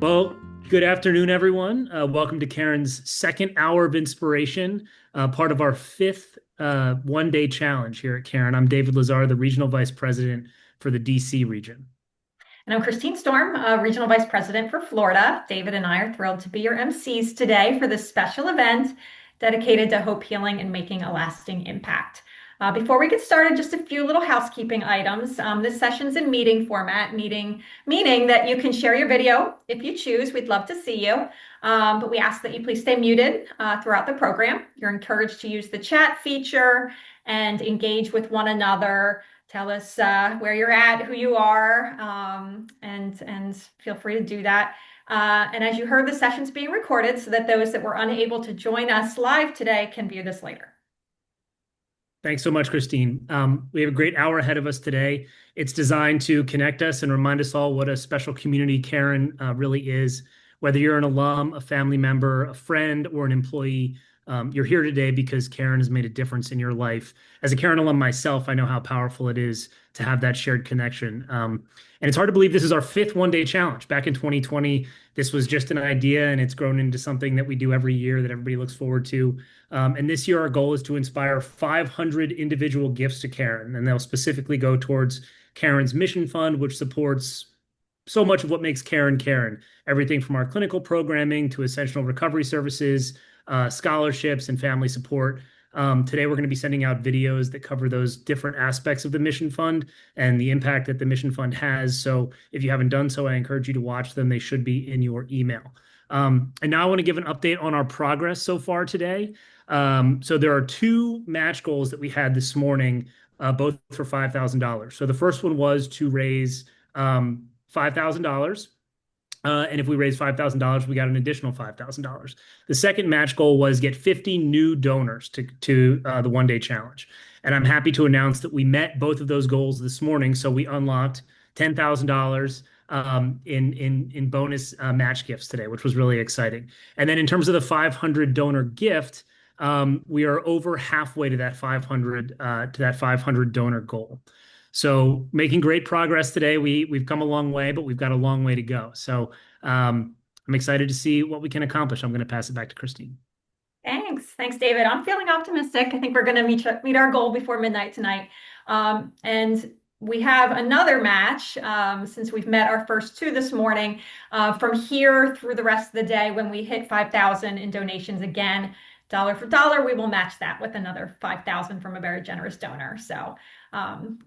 Well, good afternoon, everyone. Welcome to Karen's second hour of inspiration, part of our fifth one-day challenge here at Karen. I'm David Lazar, the Regional Vice President for the DC region. And I'm Christine Storm, Regional Vice President for Florida. David and I are thrilled to be your MCs today for this special event dedicated to hope, healing, and making a lasting impact. Before we get started, just a few little housekeeping items. This session's in meeting format, meaning that you can share your video if you choose. We'd love to see you. But we ask that you please stay muted throughout the program. You're encouraged to use the chat feature and engage with one another. Tell us where you're at, who you are, and feel free to do that. And as you heard, the session's being recorded so that those that were unable to join us live today can view this later. Thanks so much, Christine. We have a great hour ahead of us today. It's designed to connect us and remind us all what a special community Karen really is. Whether you're an alum, a family member, a friend, or an employee, you're here today because Karen has made a difference in your life. As a Karen alum myself, I know how powerful it is to have that shared connection. And it's hard to believe this is our fifth one-day challenge. Back in 2020, this was just an idea, and it's grown into something that we do every year that everybody looks forward to. And this year, our goal is to inspire 500 individual gifts to Karen, and they'll specifically go towards Karen's Mission Fund, which supports so much of what makes Karen Karen. Everything from our clinical programming to essential recovery services, scholarships, and family support. Today, we're going to be sending out videos that cover those different aspects of the Mission Fund and the impact that the Mission Fund has. So if you haven't done so, I encourage you to watch them. They should be in your email. And now I want to give an update on our progress so far today. So there are two match goals that we had this morning, both for $5,000. So the first one was to raise $5,000. And if we raise $5,000, we got an additional $5,000. The second match goal was get 50 new donors to the one-day challenge. And I'm happy to announce that we met both of those goals this morning. So we unlocked $10,000 in bonus match gifts today, which was really exciting. And then in terms of the 500 donor gift, we are over halfway to that 500 donor goal. So making great progress today. We've come a long way, but we've got a long way to go. So I'm excited to see what we can accomplish. I'm going to pass it back to Christine. Thanks, David. I'm feeling optimistic. I think we're going to meet our goal before midnight tonight. And we have another match since we've met our first two this morning. From here through the rest of the day, when we hit 5,000 in donations again, dollar for dollar, we will match that with another 5,000 from a very generous donor. So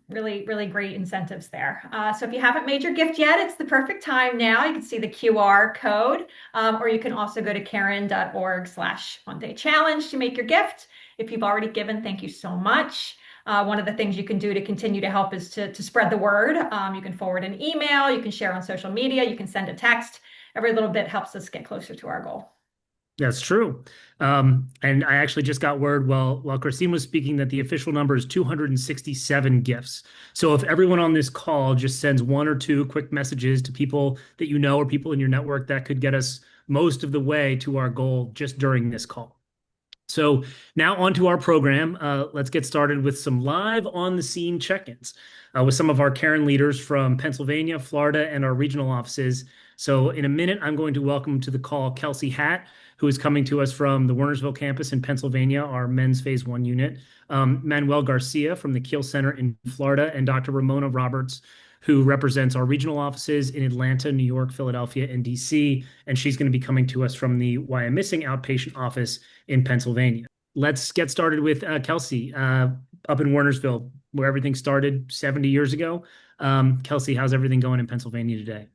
really, really great incentives there. So if you haven't made your gift yet, it's the perfect time now. You can see the QR code, or you can also go to karen.org/one-day-challenge to make your gift. If you've already given, thank you so much. One of the things you can do to continue to help is to spread the word. You can forward an email, you can share on social media, you can send a text. Every little bit helps us get closer to our goal. That's true. And I actually just got word while Christine was speaking that the official number is 267 gifts. So if everyone on this call just sends one or two quick messages to people that you know or people in your network, that could get us most of the way to our goal just during this call. So now on to our program. Let's get started with some live on the scene check-ins with some of our Karen leaders from Pennsylvania, Florida, and our regional offices. So in a minute, I'm going to welcome to the call Kelsey Hatt, who is coming to us from the Wernersville campus in Pennsylvania, our men's phase 1 unit, Manuel Garcia from the Kiel Center in Florida, and Dr. Ramona Roberts, who represents our regional offices in Atlanta, New York, Philadelphia, and DC. And she's going to be coming to us from the Why I'm Missing outpatient office in Pennsylvania. Let's get started with Kelsey up in Wernersville, where everything started 70 years ago. Kelsey, how's everything going in Pennsylvania today?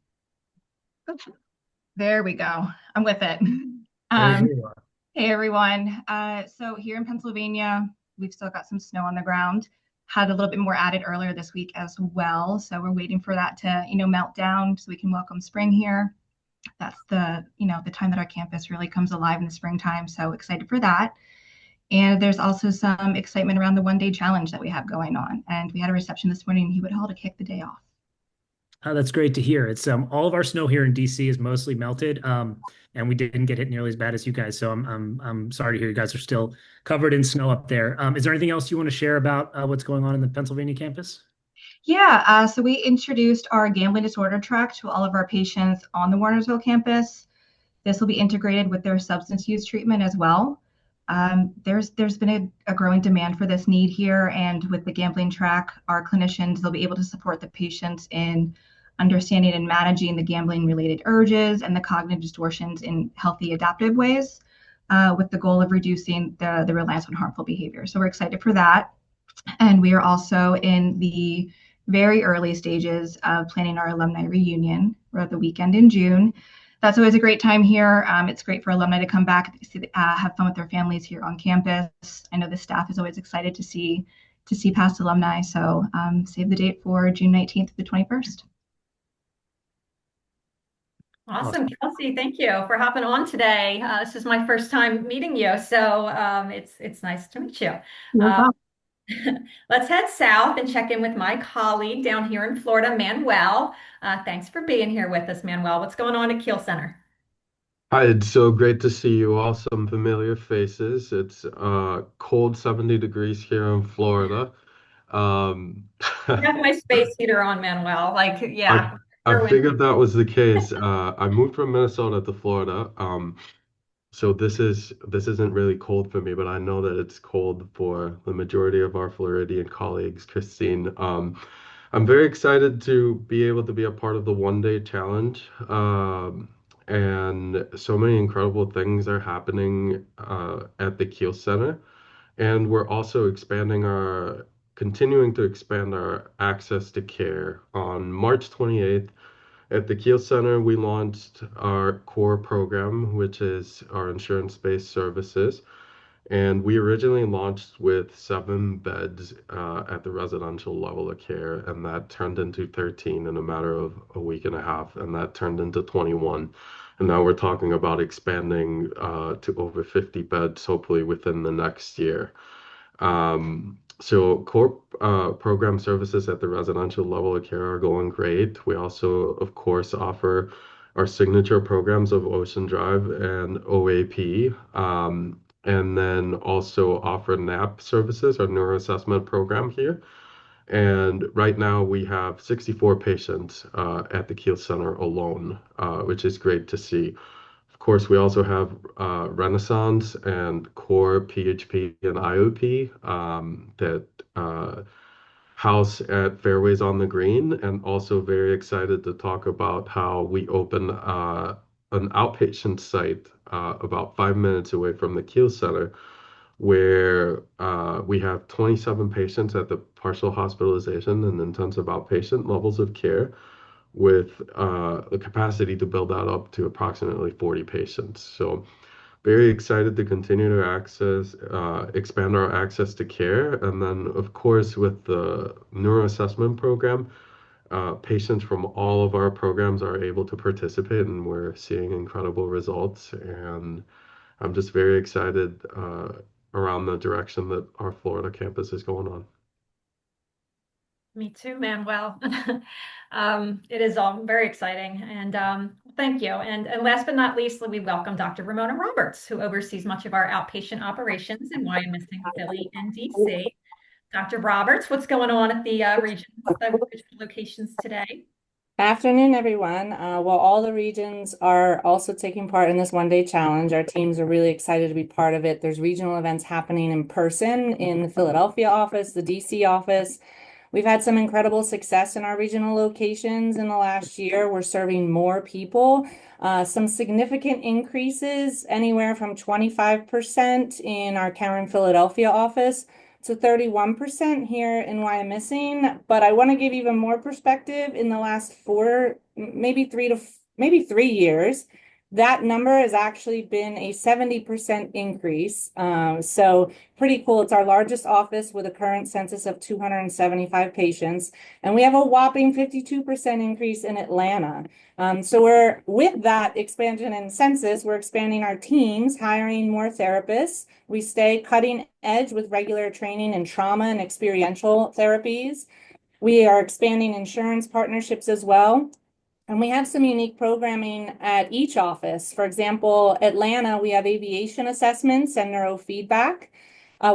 There we go. I'm with it. Hey, everyone. So here in Pennsylvania, we've still got some snow on the ground. Had a little bit more added earlier this week as well. So we're waiting for that to, melt down so we can welcome spring here. That's the time that our campus really comes alive in the springtime. So excited for that. And there's also some excitement around the one-day challenge that we have going on. And we had a reception this morning in Hewitt Hall to kick the day off. That's great to hear. It's all of our snow here in DC is mostly melted, and we didn't get hit nearly as bad as you guys. So I'm sorry to hear you guys are still covered in snow up there. Is there anything else you want to share about what's going on in the Pennsylvania campus? Yeah, so we introduced our gambling disorder track to all of our patients on the Warnersville campus. This will be integrated with their substance use treatment as well. There's been a growing demand for this need here, and with the gambling track, our clinicians they'll be able to support the patients in understanding and managing the gambling related urges and the cognitive distortions in healthy adaptive ways, with the goal of reducing the reliance on harmful behavior. So we're excited for that. And we are also in the very early stages of planning our alumni reunion for the weekend in June. That's always a great time here. It's great for alumni to come back, have fun with their families here on campus. I know the staff is always excited to see past alumni. So save the date for June 19th to the 21st. Awesome, Kelsey. Thank you for hopping on today. This is my first time meeting you, so it's nice to meet you. No Let's head south and check in with my colleague down here in Florida, Manuel. Thanks for being here with us, Manuel. What's going on at Keel Center? Hi, it's so great to see you all, some familiar faces. It's cold 70 degrees here in Florida. Um, You have my space heater on, Manuel. Like, I yeah, I we're in. figured that was the case. I moved from Minnesota to Florida. So this isn't really cold for me, but I know that it's cold for the majority of our Floridian colleagues, Christine. I'm very excited to be able to be a part of the one day challenge. And so many incredible things are happening at the Keel Center. And we're also continuing to expand our access to care. On March 28th, at the Keel Center, we launched our core program, which is our insurance-based services. And we originally launched with 7 beds at the residential level of care, and that turned into 13 in a matter of a week and a half, and that turned into 21. And now we're talking about expanding to over 50 beds, hopefully within the next year. So core program services at the residential level of care are going great. We also, of course, offer our signature programs of Ocean Drive and OAP, and then also offer NAP services, our neuro assessment program here. And right now we have 64 patients at the Keel Center alone, which is great to see. Of course, we also have Renaissance and Core PHP and IOP that house at Fairways on the Green, and also very excited to talk about how we open an outpatient site about 5 minutes away from the Keel Center, where we have 27 patients at the partial hospitalization and intensive outpatient levels of care with the capacity to build that up to approximately 40 patients. So very excited to continue to expand our access to care. And then, of course, with the neuro assessment program, patients from all of our programs are able to participate, and we're seeing incredible results. And I'm just very excited around the direction that our Florida campus is going on. Me too, Manuel. It is all very exciting, and thank you. And last but not least, we welcome Dr. Ramona Roberts, who oversees much of our outpatient operations in YMSing, Philly, and DC. Dr. Roberts, what's going on at the regional locations today? Afternoon, everyone. Well, all the regions are also taking part in this one-day challenge. Our teams are really excited to be part of it. There's regional events happening in person in the Philadelphia office, the DC office. We've had some incredible success in our regional locations in the last year. We're serving more people, some significant increases, anywhere from 25% in our Caron, Philadelphia office to 31% here in Wyomissing. But I want to give even more perspective. In the last maybe 3 years, that number has actually been a 70% increase. So pretty cool. It's our largest office with a current census of 275 patients. And we have a whopping 52% increase in Atlanta. So with that expansion in census, we're expanding our teams, hiring more therapists. We stay cutting edge with regular training in trauma and experiential therapies. We are expanding insurance partnerships as well. And we have some unique programming at each office. For example, Atlanta, we have aviation assessments and neurofeedback.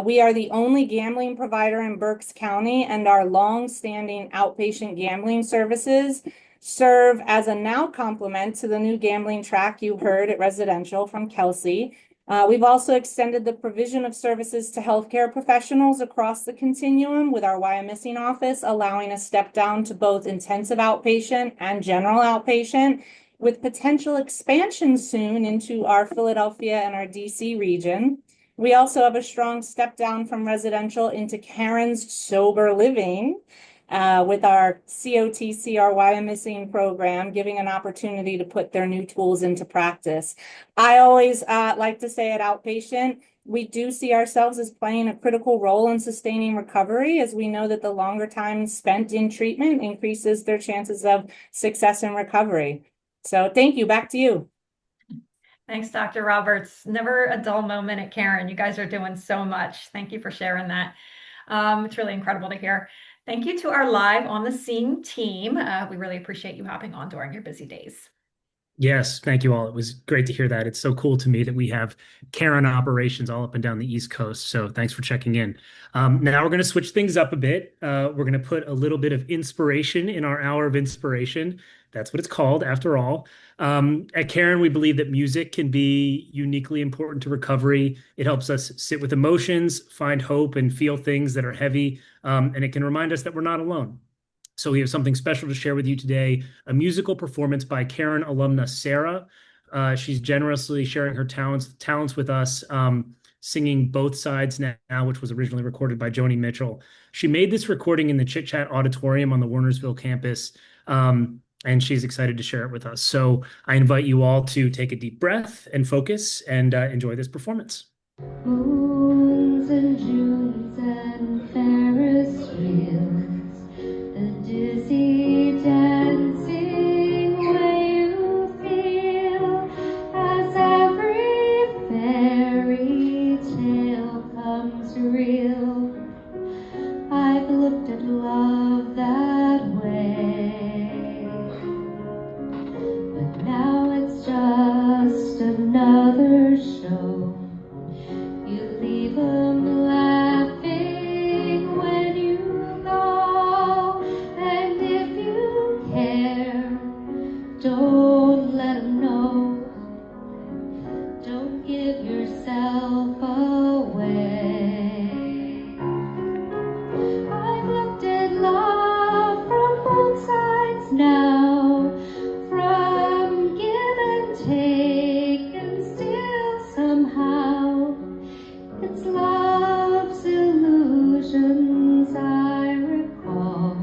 We are the only gambling provider in Berks County, and our long-standing outpatient gambling services serve as a now complement to the new gambling track you heard at residential from Kelsey. We've also extended the provision of services to healthcare professionals across the continuum with our Wyomissing office, allowing a step down to both intensive outpatient and general outpatient, with potential expansion soon into our Philadelphia and our DC region. We also have a strong step down from residential into Caron's sober living with our COTCRY missing program, giving an opportunity to put their new tools into practice. I always like to say at outpatient, we do see ourselves as playing a critical role in sustaining recovery, as we know that the longer time spent in treatment increases their chances of success and recovery. So thank you. Back to you. Thanks, Dr. Roberts. Never a dull moment at Caron. You guys are doing so much. Thank you for sharing that. It's really incredible to hear. Thank you to our live on the scene team. We really appreciate you hopping on during your busy days. Yes, thank you all. It was great to hear that. It's so cool to me that we have Caron operations all up and down the East Coast. So thanks for checking in. Now we're going to switch things up a bit. We're going to put a little bit of inspiration in our hour of inspiration. That's what it's called, after all. At Caron, we believe that music can be uniquely important to recovery. It helps us sit with emotions, find hope, and feel things that are heavy. And it can remind us that we're not alone. So we have something special to share with you today, a musical performance by Caron alumna Sarah. She's generously sharing her talents with us, singing Both Sides Now, which was originally recorded by Joni Mitchell. She made this recording in the Chit Chat Auditorium on the Wernersville campus, and she's excited to share it with us. So I invite you all to take a deep breath and focus and enjoy this performance. Moons and Junes and Ferris wheels, the dizzy dancing way you feel as every fairy tale comes real. I've looked at love that way, but now it's just another show. You leave them laughing when you go, and if you care, don't let them know. Don't give yourself away. I've looked at love from both sides now, from give and take, and still somehow it's love's illusions I recall.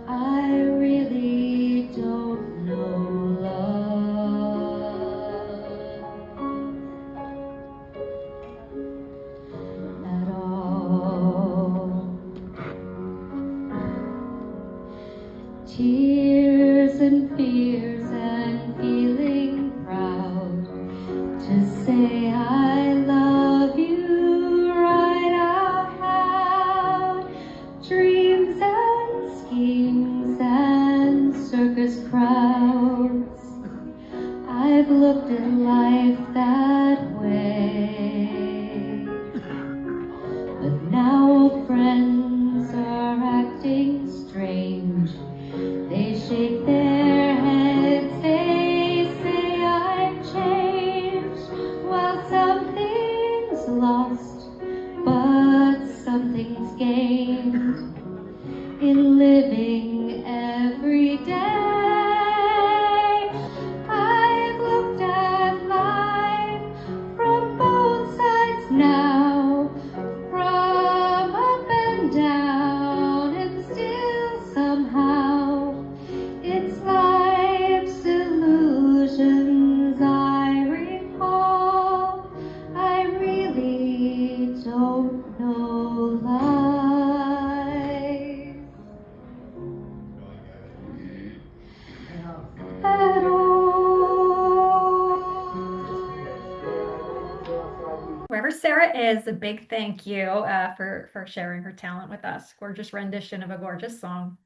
I really don't know love at all. Tears and fears and feeling proud to say I love you right out loud. Dreams and schemes and circus crowds, I've looked at life that way. But now friends are acting strange. They shake their heads, they say I've changed. Well, something's lost, but something's gained in living every day. I've looked at life from both sides now, from up and down, and still somehow it's life's illusions I recall. I really don't know life at all. Wherever Sarah is, a big thank you for sharing her talent with us. Gorgeous rendition of a gorgeous song.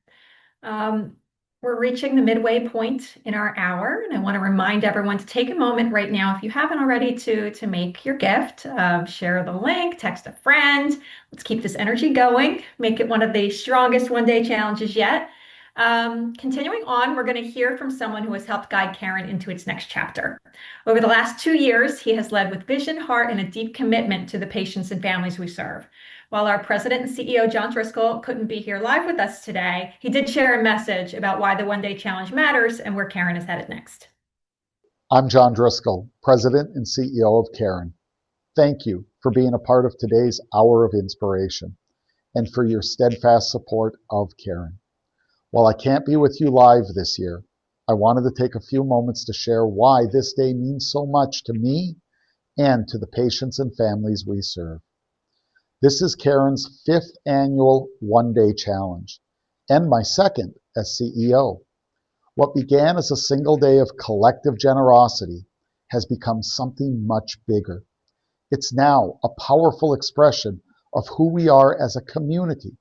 We're reaching the midway point in our hour, and I want to remind everyone to take a moment right now, if you haven't already, to make your gift. Share the link, text a friend. Let's keep this energy going. Make it one of the strongest one-day challenges yet. Continuing on, we're going to hear from someone who has helped guide Caron into its next chapter. Over the last 2 years, he has led with vision, heart, and a deep commitment to the patients and families we serve. While our president and CEO, John Driscoll, couldn't be here live with us today, he did share a message about why the One Day Challenge matters and where Caron is headed next. I'm John Driscoll, President and CEO of Caron. Thank you for being a part of today's Hour of Inspiration and for your steadfast support of Caron. While I can't be with you live this year, I wanted to take a few moments to share why this day means so much to me and to the patients and families we serve. This is Caron's 5th annual One Day Challenge and my 2nd as CEO. What began as a single day of collective generosity has become something much bigger. It's now a powerful expression of who we are as a community.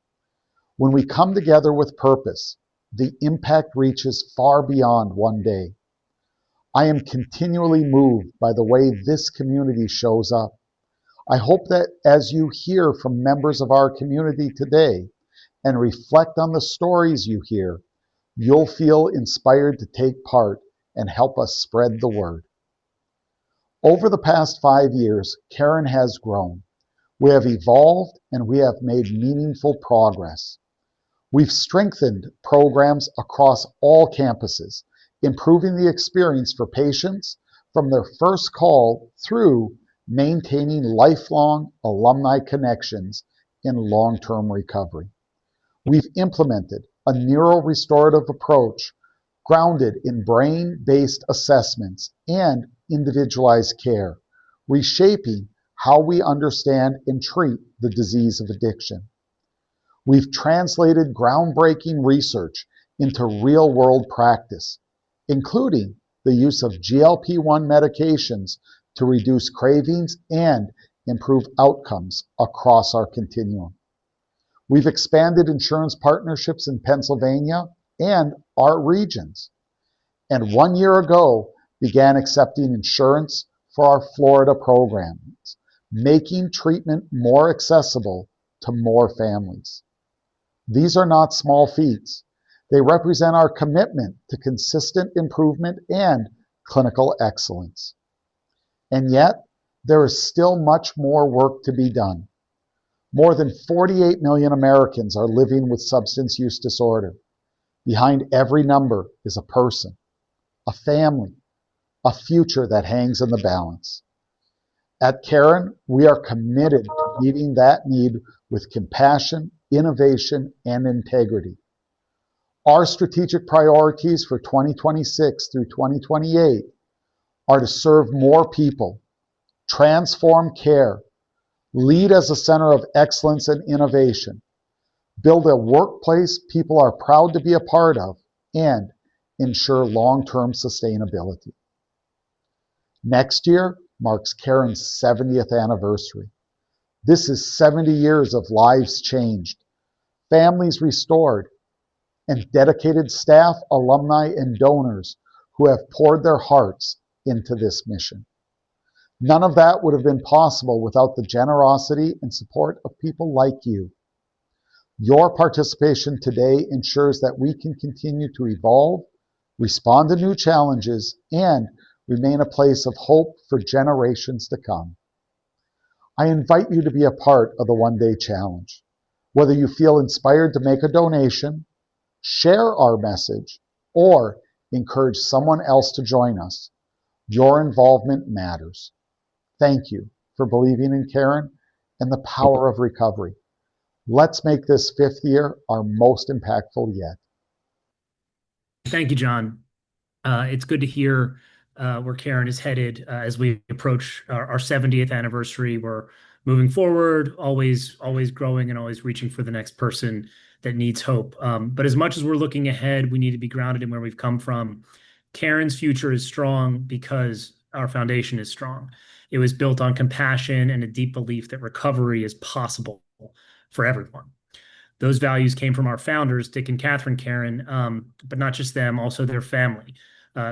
When we come together with purpose, the impact reaches far beyond one day. I am continually moved by the way this community shows up. I hope that as you hear from members of our community today and reflect on the stories you hear, you'll feel inspired to take part and help us spread the word. Over the past 5 years, Caron has grown. We have evolved and we have made meaningful progress. We've strengthened programs across all campuses, improving the experience for patients from their first call through maintaining lifelong alumni connections in long-term recovery. We've implemented a neuro-restorative approach grounded in brain-based assessments and individualized care, reshaping how we understand and treat the disease of addiction. We've translated groundbreaking research into real-world practice, including the use of GLP-1 medications to reduce cravings and improve outcomes across our continuum. We've expanded insurance partnerships in Pennsylvania and our regions, and 1 year ago began accepting insurance for our Florida programs, making treatment more accessible to more families. These are not small feats. They represent our commitment to consistent improvement and clinical excellence. And yet, there is still much more work to be done. More than 48 million Americans are living with substance use disorder. Behind every number is a person, a family, a future that hangs in the balance. At Caron, we are committed to meeting that need with compassion, innovation, and integrity. Our strategic priorities for 2026 through 2028 are to serve more people, transform care, lead as a center of excellence and innovation, build a workplace people are proud to be a part of, and ensure long-term sustainability. Next year marks Caron's 70th anniversary. This is 70 years of lives changed, families restored, and dedicated staff, alumni, and donors who have poured their hearts into this mission. None of that would have been possible without the generosity and support of people like you. Your participation today ensures that we can continue to evolve, respond to new challenges, and remain a place of hope for generations to come. I invite you to be a part of the One Day Challenge. Whether you feel inspired to make a donation, share our message, or encourage someone else to join us, your involvement matters. Thank you for believing in Caron and the power of recovery. Let's make this 5th year our most impactful yet. Thank you, John. It's good to hear where Caron is headed as we approach our 70th anniversary. We're moving forward, always growing and always reaching for the next person that needs hope. But as much as we're looking ahead, we need to be grounded in where we've come from. Caron's future is strong because our foundation is strong. It was built on compassion and a deep belief that recovery is possible for everyone. Those values came from our founders, Dick and Catherine Caron, but not just them, also their family,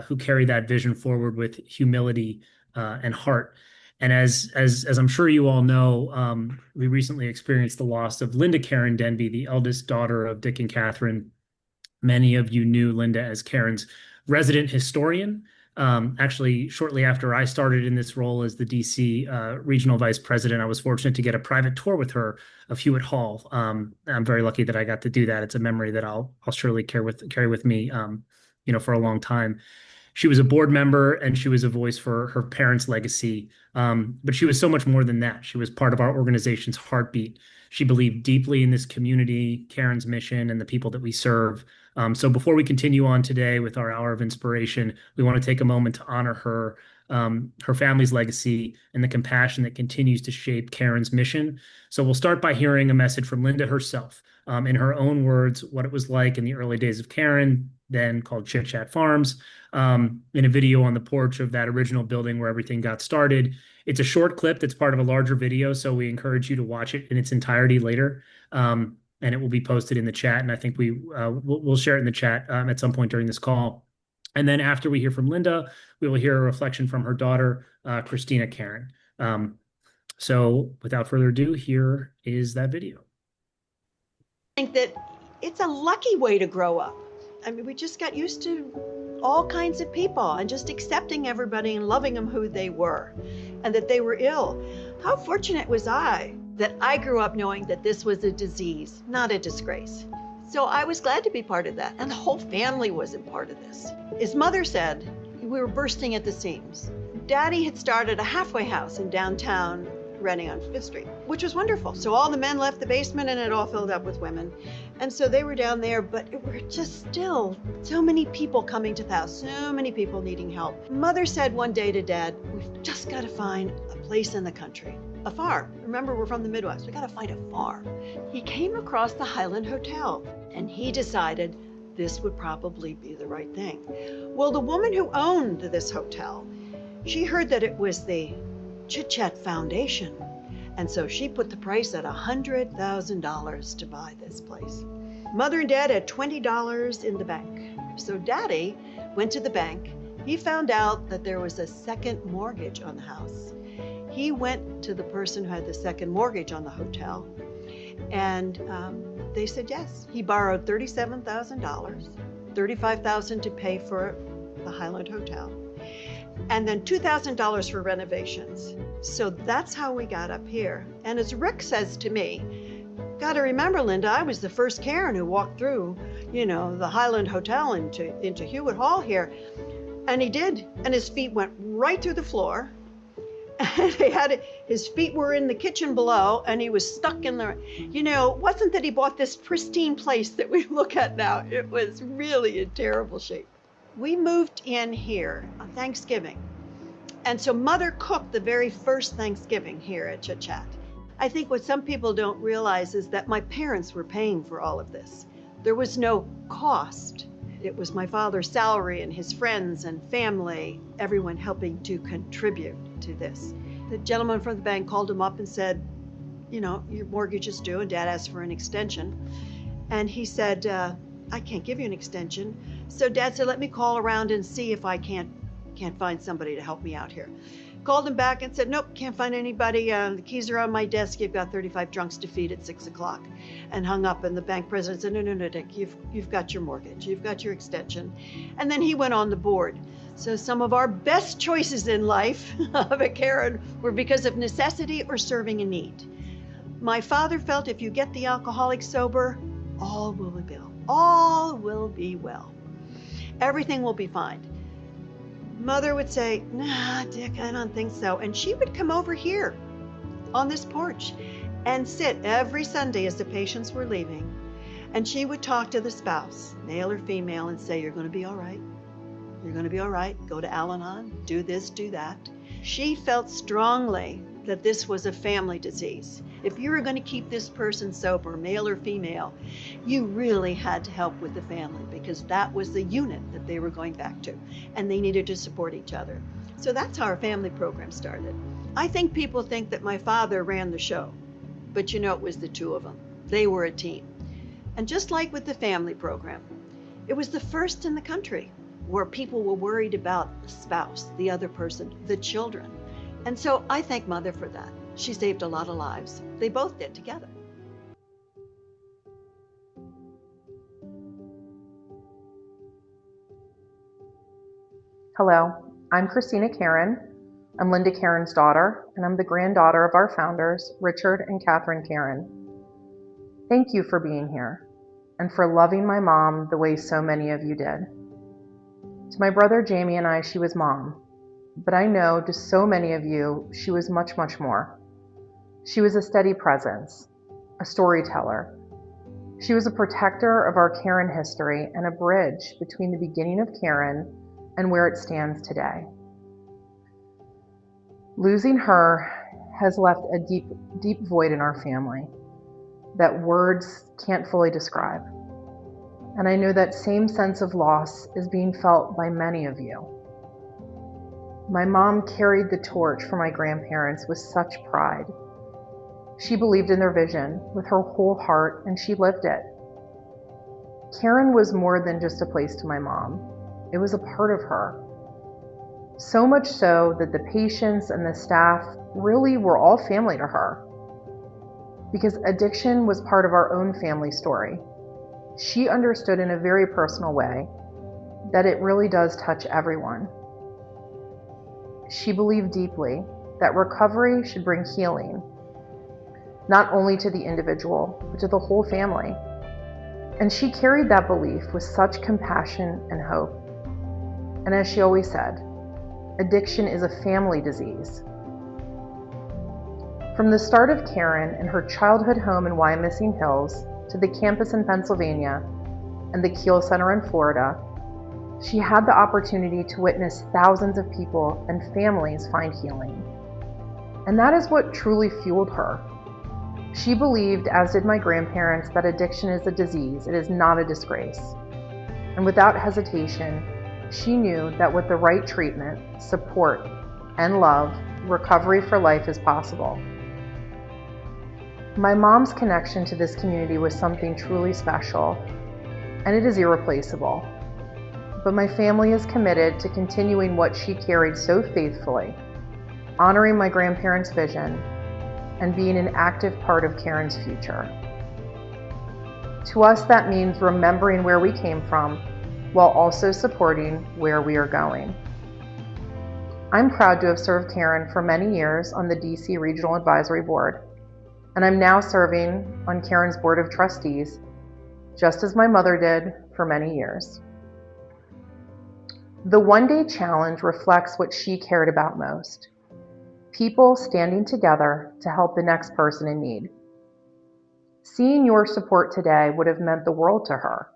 who carry that vision forward with humility and heart. And as I'm sure you all know, we recently experienced the loss of Linda Caron Denby, the eldest daughter of Dick and Catherine. Many of you knew Linda as Caron's resident historian. Actually, shortly after I started in this role as the DC regional vice president, I was fortunate to get a private tour with her of Hewitt Hall. I'm very lucky that I got to do that. It's a memory that I'll surely carry with me, for a long time. She was a board member and she was a voice for her parents' legacy. But she was so much more than that. She was part of our organization's heartbeat. She believed deeply in this community, Caron's mission, and the people that we serve. So before we continue on today with our hour of inspiration, we want to take a moment to honor her family's legacy, and the compassion that continues to shape Caron's mission. So we'll start by hearing a message from Linda herself, in her own words, what it was like in the early days of Caron, then called Chit Chat Farms, in a video on the porch of that original building where everything got started. It's a short clip that's part of a larger video, so we encourage you to watch it in its entirety later. And it will be posted in the chat, and I think we'll share it in the chat at some point during this call. And then after we hear from Linda, we will hear a reflection from her daughter, Christina Caron. So without further ado, here is that video. I think that it's a lucky way to grow up. I mean, we just got used to all kinds of people and just accepting everybody and loving them who they were and that they were ill. How fortunate was I that I grew up knowing that this was a disease, not a disgrace. So I was glad to be part of that, and the whole family was a part of this. His mother said we were bursting at the seams. Daddy had started a halfway house in downtown Reading on 5th Street, which was wonderful. So all the men left the basement and it all filled up with women. And so they were down there, but it were just still so many people coming to the house, so many people needing help. Mother said one day to Dad, we've just got to find a place in the country, a farm. Remember, we're from the Midwest. We got to find a farm. He came across the Highland Hotel and he decided this would probably be the right thing. Well, the woman who owned this hotel, she heard that it was the Chit Chat Foundation. And so she put the price at $100,000 to buy this place. Mother and Dad had $20 in the bank. So Daddy went to the bank. He found out that there was a second mortgage on the house. He went to the person who had the second mortgage on the hotel, and they said yes. He borrowed $37,000, $35,000 to pay for the Highland Hotel, and then $2,000 for renovations. So that's how we got up here. And as Rick says to me, gotta remember, Linda, I was the first Caron who walked through, the Highland Hotel into Hewitt Hall here. And he did. And his feet went right through the floor. And his feet were in the kitchen below, and he was stuck in the, it wasn't that he bought this pristine place that we look at now. It was really in terrible shape. We moved in here on Thanksgiving. And so Mother cooked the very first Thanksgiving here at Chit Chat. I think what some people don't realize is that my parents were paying for all of this. There was no cost. It was my father's salary and his friends and family, everyone helping to contribute to this. The gentleman from the bank called him up and said, your mortgage is due, and Dad asked for an extension. And he said, I can't give you an extension. So Dad said, let me call around and see if I can't find somebody to help me out here. Called him back and said, nope, can't find anybody. The keys are on my desk. You've got 35 drunks to feed at 6 o'clock. And hung up, and the bank president said, no, Dick, you've got your mortgage. You've got your extension. And then he went on the board. So some of our best choices in life at Caron were because of necessity or serving a need. My father felt if you get the alcoholic sober, all will be well. All will be well. Everything will be fine. Mother would say, nah, Dick, I don't think so. And she would come over here on this porch and sit every Sunday as the patients were leaving. And she would talk to the spouse, male or female, and say, you're going to be all right. You're going to be all right. Go to Al-Anon, do this, do that. She felt strongly that this was a family disease. If you were going to keep this person sober, male or female, you really had to help with the family, because that was the unit that they were going back to, and they needed to support each other. So that's how our family program started. I think people think that my father ran the show, but it was the two of them. They were a team. And just like with the family program, it was the first in the country where people were worried about the spouse, the other person, the children. And so I thank Mother for that. She saved a lot of lives. They both did together. Hello, I'm Christina Caron. I'm Linda Caron's daughter, and I'm the granddaughter of our founders, Richard and Catherine Caron. Thank you for being here and for loving my mom the way so many of you did. To my brother Jamie and I, she was mom, but I know to so many of you, she was much, much more. She was a steady presence, a storyteller. She was a protector of our Caron history and a bridge between the beginning of Caron and where it stands today. Losing her has left a deep, deep void in our family that words can't fully describe. And I know that same sense of loss is being felt by many of you. My mom carried the torch for my grandparents with such pride. She believed in their vision with her whole heart, and she lived it. Caron was more than just a place to my mom. It was a part of her. So much so that the patients and the staff really were all family to her. Because addiction was part of our own family story. She understood in a very personal way that it really does touch everyone. She believed deeply that recovery should bring healing, not only to the individual, but to the whole family. And she carried that belief with such compassion and hope. And as she always said, addiction is a family disease. From the start of Caron in her childhood home in Wyomissing Hills to the campus in Pennsylvania and the Kiel Center in Florida, she had the opportunity to witness thousands of people and families find healing. And that is what truly fueled her. She believed, as did my grandparents, that addiction is a disease, it is not a disgrace. And without hesitation, she knew that with the right treatment, support, and love, recovery for life is possible. My mom's connection to this community was something truly special, and it is irreplaceable. But my family is committed to continuing what she carried so faithfully, honoring my grandparents' vision, and being an active part of Caron's future. To us, that means remembering where we came from while also supporting where we are going. I'm proud to have served Caron for many years on the DC Regional Advisory Board, and I'm now serving on Caron's Board of Trustees, just as my mother did for many years. The one-day challenge reflects what she cared about most: people standing together to help the next person in need. Seeing your support today would have meant the world to her.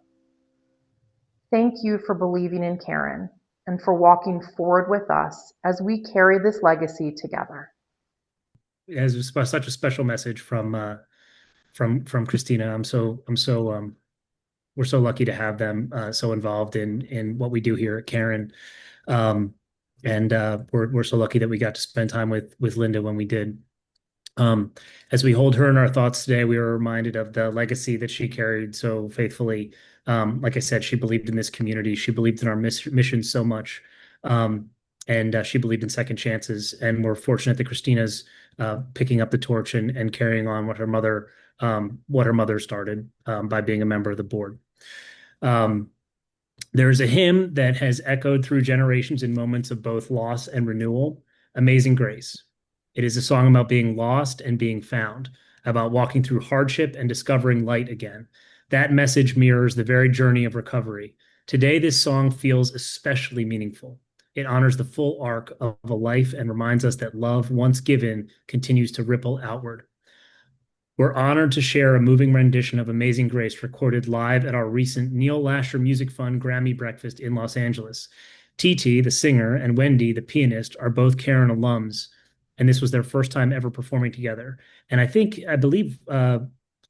Thank you for believing in Caron and for walking forward with us as we carry this legacy together. As such a special message from Christina. We're so lucky to have them so involved in what we do here at Caron. And we're so lucky that we got to spend time with Linda when we did. As we hold her in our thoughts today, we were reminded of the legacy that she carried so faithfully. Like I said, she believed in this community. She believed in our mission so much. And she believed in second chances. And we're fortunate that Christina's picking up the torch and carrying on what her mother started by being a member of the board. There's a hymn that has echoed through generations in moments of both loss and renewal, Amazing Grace. It is a song about being lost and being found, about walking through hardship and discovering light again. That message mirrors the very journey of recovery. Today, this song feels especially meaningful. It honors the full arc of a life and reminds us that love, once given, continues to ripple outward. We're honored to share a moving rendition of Amazing Grace recorded live at our recent Neil Lasher Music Fund Grammy Breakfast in Los Angeles. TT, the singer, and Wendy, the pianist, are both Caron alums, and this was their first time ever performing together. And I believe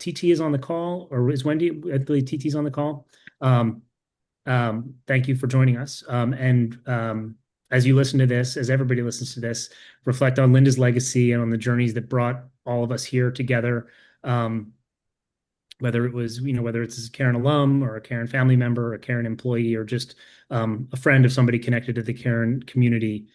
TT is on the call, or is Wendy? I believe TT's on the call. Thank you for joining us. As you listen to this, as everybody listens to this, reflect on Linda's legacy and on the journeys that brought all of us here together. whether it was, whether it's a Caron alum or a Caron family member or a Caron employee or just a friend of somebody connected to the Caron community.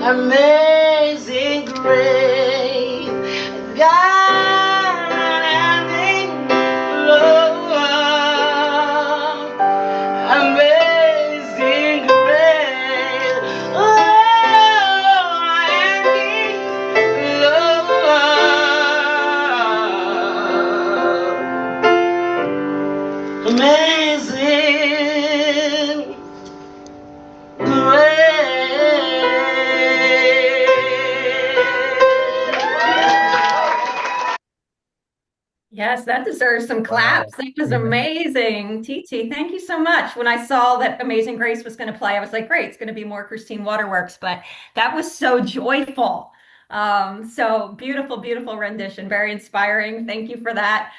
Amazing grace, guiding love. Amazing grace, oh, guiding love. Amazing grace. Yes, that deserves some claps. That was amazing. TT, thank you so much. When I saw that Amazing Grace was going to play, I was like, great, it's going to be more Christine Waterworks, but that was so joyful. So beautiful, beautiful rendition, very inspiring. Thank you for that.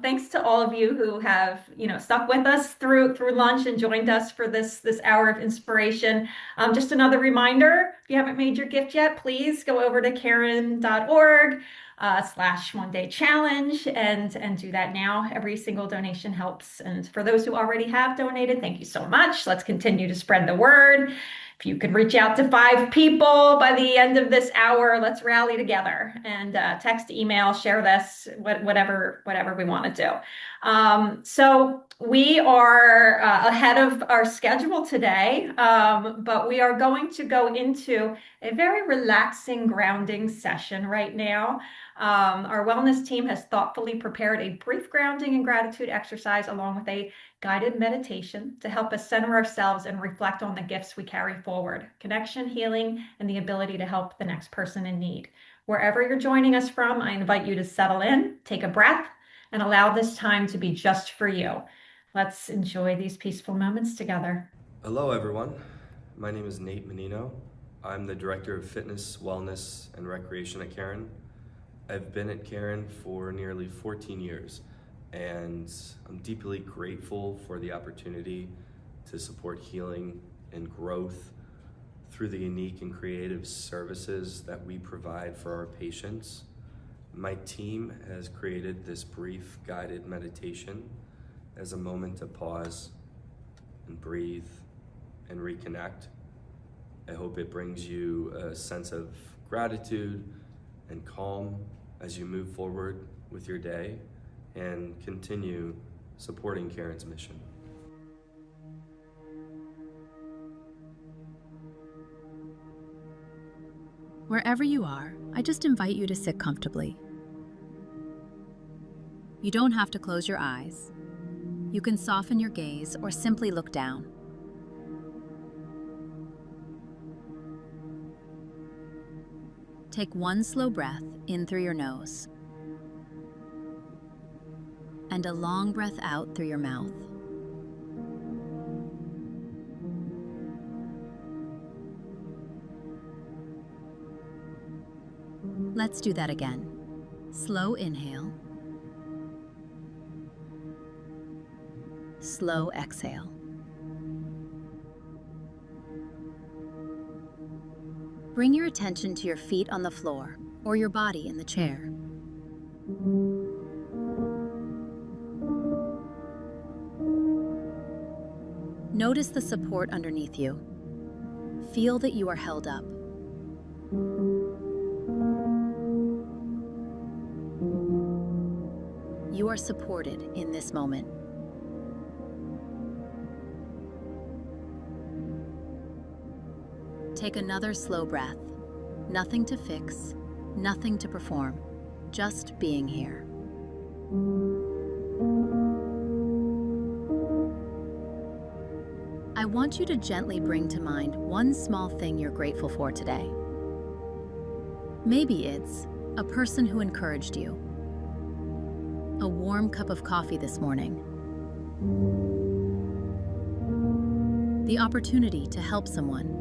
Thanks to all of you who have, stuck with us through lunch and joined us for this hour of inspiration. Just another reminder, if you haven't made your gift yet, please go over to caron.org. /one day challenge and do that now. Every single donation helps. And for those who already have donated, thank you so much. Let's continue to spread the word. If you can reach out to 5 people by the end of this hour, let's rally together and text, email, share this, whatever we want to do. So we are ahead of our schedule today, but we are going to go into a very relaxing, grounding session right now. Our wellness team has thoughtfully prepared a brief grounding and gratitude exercise along with a guided meditation to help us center ourselves and reflect on the gifts we carry forward: connection, healing, and the ability to help the next person in need. Wherever you're joining us from, I invite you to settle in, take a breath, and allow this time to be just for you. Let's enjoy these peaceful moments together. Hello, everyone. My name is Nate Menino. I'm the Director of Fitness, Wellness, and Recreation at Caron. I've been at Caron for nearly 14 years, and I'm deeply grateful for the opportunity to support healing and growth through the unique and creative services that we provide for our patients. My team has created this brief guided meditation as a moment to pause and breathe and reconnect. I hope it brings you a sense of gratitude and calm as you move forward with your day and continue supporting Caron's mission. Wherever you are, I just invite you to sit comfortably. You don't have to close your eyes. You can soften your gaze or simply look down. Take one slow breath in through your nose and a long breath out through your mouth. Let's do that again. Slow inhale. Slow exhale. Bring your attention to your feet on the floor or your body in the chair. Notice the support underneath you. Feel that you are held up. You are supported in this moment. Take another slow breath. Nothing to fix, nothing to perform, just being here. I want you to gently bring to mind one small thing you're grateful for today. Maybe it's a person who encouraged you, a warm cup of coffee this morning, the opportunity to help someone,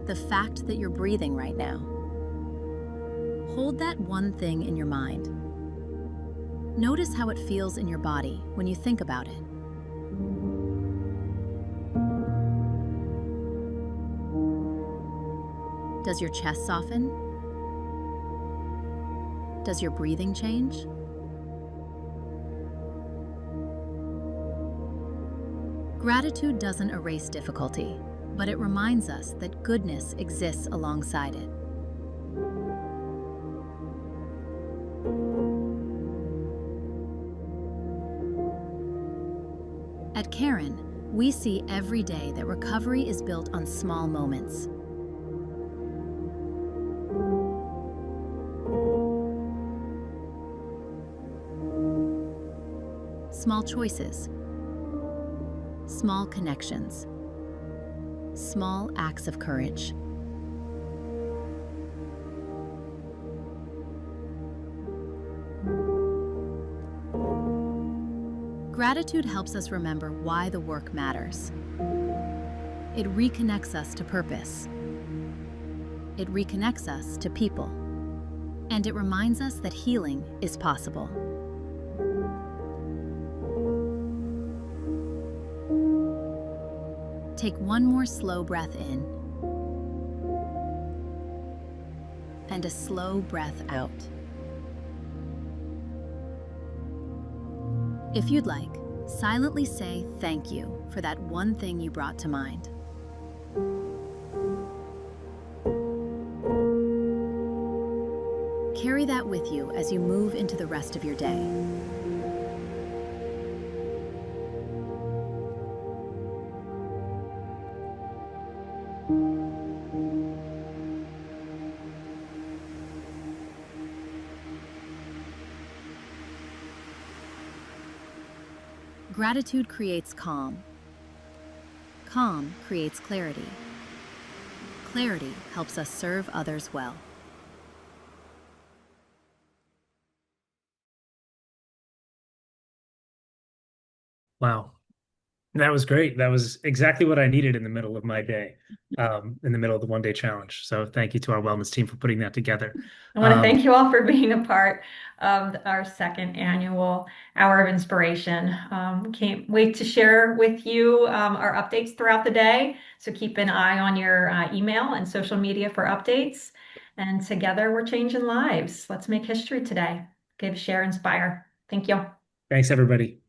the fact that you're breathing right now. Hold that one thing in your mind. Notice how it feels in your body when you think about it. Does your chest soften? Does your breathing change? Gratitude doesn't erase difficulty, but it reminds us that goodness exists alongside it. At Caron, we see every day that recovery is built on small moments. Small choices, small connections, small acts of courage. Gratitude helps us remember why the work matters. It reconnects us to purpose. It reconnects us to people. And it reminds us that healing is possible. Take one more slow breath in and a slow breath out. If you'd like, silently say thank you for that one thing you brought to mind. Carry that with you as you move into the rest of your day. Gratitude creates calm. Calm creates clarity. clarity helps us serve others well. Wow. That was great. That was exactly what I needed in the middle of my day, in the middle of the one day challenge. So thank you to our wellness team for putting that together. I want to thank you all for being a part of our second annual Hour of Inspiration. Can't wait to share with you our updates throughout the day. So keep an eye on your email and social media for updates. And together we're changing lives. Let's make history today. Give, share, inspire. Thank you. Thanks, everybody.